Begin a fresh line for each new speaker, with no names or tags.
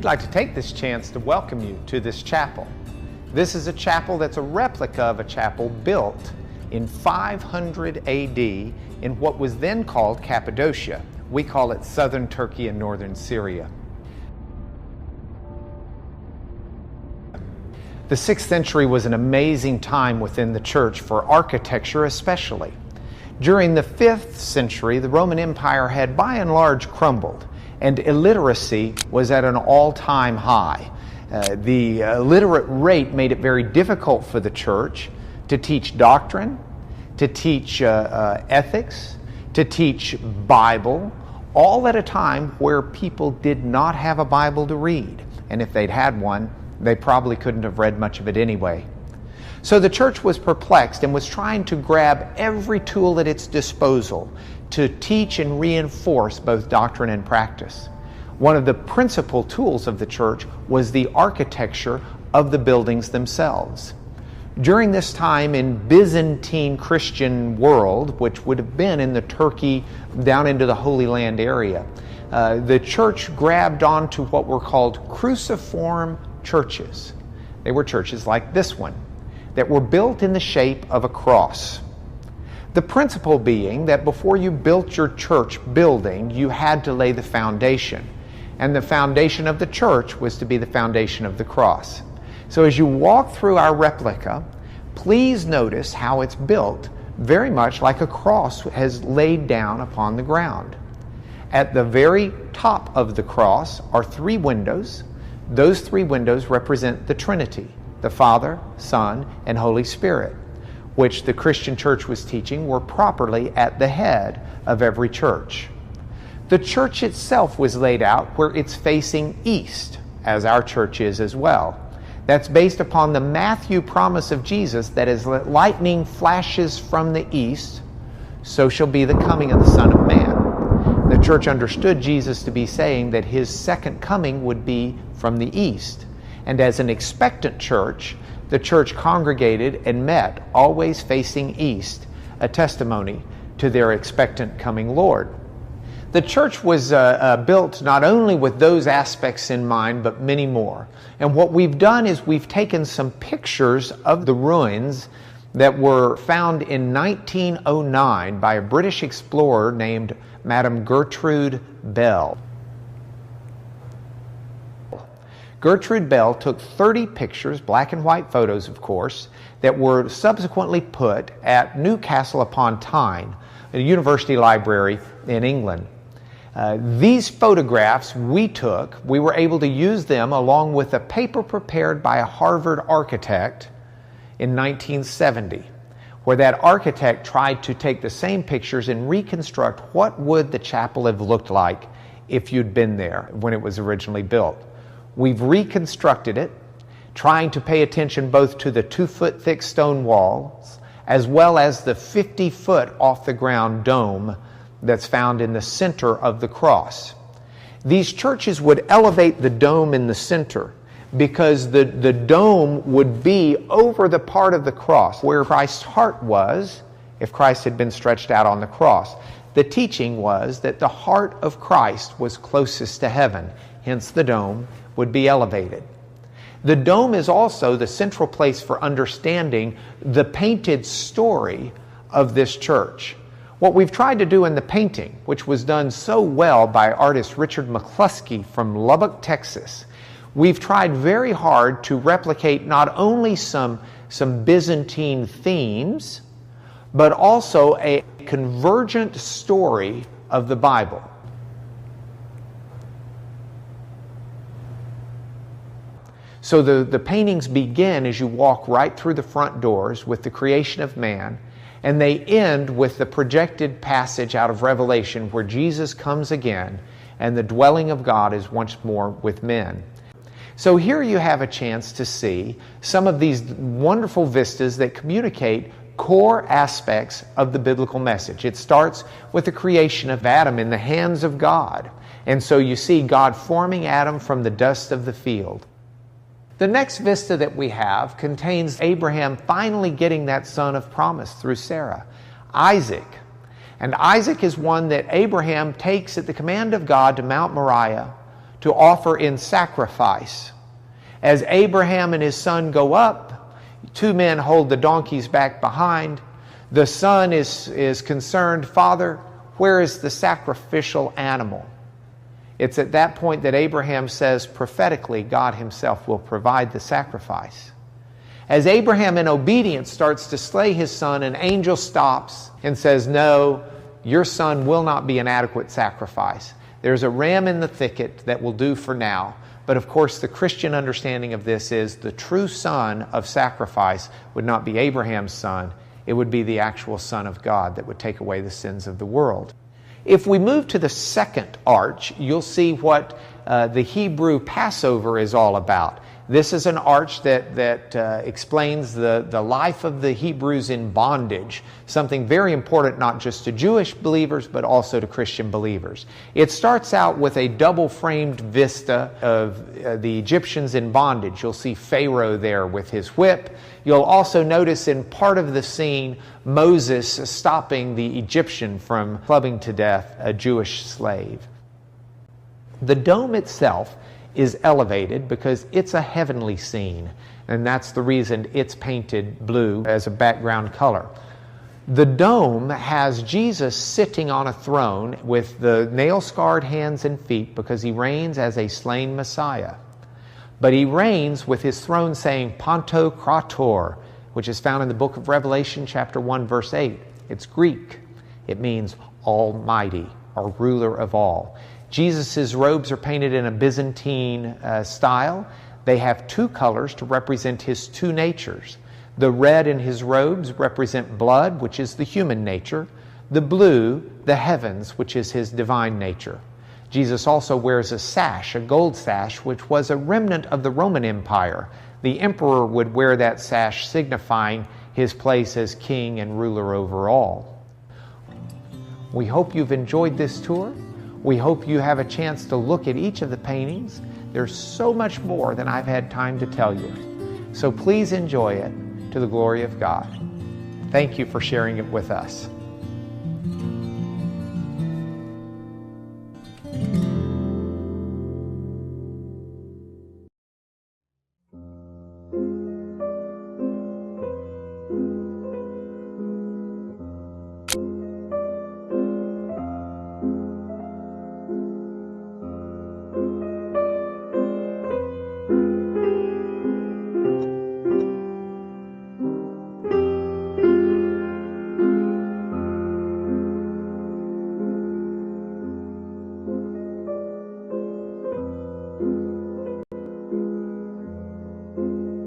We'd like to take this chance to welcome you to this chapel. This is a chapel that's a replica of a chapel built in 500 AD in what was then called Cappadocia. We call it southern Turkey and northern Syria. The 6th century was an amazing time within the church for architecture especially. During the 5th century, the Roman Empire had by and large crumbled, and illiteracy was at an all-time high. The illiterate rate made it very difficult for the church to teach doctrine, to teach ethics, to teach Bible, all at a time where people did not have a Bible to read. And if they'd had one, they probably couldn't have read much of it anyway. So the church was perplexed and was trying to grab every tool at its disposal to teach and reinforce both doctrine and practice. One of the principal tools of the church was the architecture of the buildings themselves. During this time in Byzantine Christian world, which would have been in the Turkey down into the Holy Land area, the church grabbed onto what were called cruciform churches. They were churches like this one that were built in the shape of a cross. The principle being that before you built your church building, you had to lay the foundation. And the foundation of the church was to be the foundation of the cross. So as you walk through our replica, please notice how it's built very much like a cross has laid down upon the ground. At the very top of the cross are 3 windows. Those 3 windows represent the Trinity, the Father, Son, and Holy Spirit, which the Christian church was teaching were properly at the head of every church. The church itself was laid out where it's facing east, as our church is as well. That's based upon the Matthew promise of Jesus that as lightning flashes from the east, so shall be the coming of the Son of Man. The church understood Jesus to be saying that his second coming would be from the east. And as an expectant church, the church congregated and met, always facing east, a testimony to their expectant coming Lord. The church was built not only with those aspects in mind, but many more. And what we've done is we've taken some pictures of the ruins that were found in 1909 by a British explorer named Madame Gertrude Bell. Gertrude Bell took 30 pictures, black and white photos of course, that were subsequently put at Newcastle upon Tyne, a university library in England. These photographs we were able to use them along with a paper prepared by a Harvard architect in 1970, where that architect tried to take the same pictures and reconstruct what would the chapel have looked like if you'd been there when it was originally built. We've reconstructed it, trying to pay attention both to the 2-foot thick stone walls as well as the 50-foot off the ground dome that's found in the center of the cross. These churches would elevate the dome in the center because the dome would be over the part of the cross where Christ's heart was if Christ had been stretched out on the cross. The teaching was that the heart of Christ was closest to heaven, hence the dome would be elevated. The dome is also the central place for understanding the painted story of this church. What we've tried to do in the painting, which was done so well by artist Richard McCluskey from Lubbock, Texas, we've tried very hard to replicate not only some Byzantine themes, but also a convergent story of the Bible. So the paintings begin as you walk right through the front doors with the creation of man, and they end with the projected passage out of Revelation where Jesus comes again and the dwelling of God is once more with men. So here you have a chance to see some of these wonderful vistas that communicate core aspects of the biblical message. It starts with the creation of Adam in the hands of God. And so you see God forming Adam from the dust of the field. The next vista that we have contains Abraham finally getting that son of promise through Sarah, Isaac. And Isaac is one that Abraham takes at the command of God to Mount Moriah to offer in sacrifice. As Abraham and his son go up, two men hold the donkeys back behind. The son is concerned, "Father, where is the sacrificial animal?" It's at that point that Abraham says prophetically, God himself will provide the sacrifice. As Abraham in obedience starts to slay his son, an angel stops and says, "No, your son will not be an adequate sacrifice. There's a ram in the thicket that will do for now." But of course, the Christian understanding of this is the true son of sacrifice would not be Abraham's son. It would be the actual Son of God that would take away the sins of the world. If we move to the second arch, you'll see what the Hebrew Passover is all about. This is an arch that explains the life of the Hebrews in bondage, something very important not just to Jewish believers but also to Christian believers. It starts out with a double-framed vista of the Egyptians in bondage. You'll see Pharaoh there with his whip. You'll also notice in part of the scene Moses stopping the Egyptian from clubbing to death a Jewish slave. The dome itself is elevated because it's a heavenly scene, and that's the reason it's painted blue as a background color. The dome has Jesus sitting on a throne with the nail-scarred hands and feet because he reigns as a slain Messiah. But he reigns with his throne saying Pantocrator, which is found in the book of Revelation chapter 1 verse 8. It's Greek. It means Almighty or ruler of all. Jesus' robes are painted in a Byzantine style. They have two colors to represent his two natures. The red in his robes represent blood, which is the human nature. The blue, the heavens, which is his divine nature. Jesus also wears a sash, a gold sash, which was a remnant of the Roman Empire. The emperor would wear that sash, signifying his place as king and ruler over all. We hope you've enjoyed this tour. We hope you have a chance to look at each of the paintings. There's so much more than I've had time to tell you. So please enjoy it to the glory of God. Thank you for sharing it with us.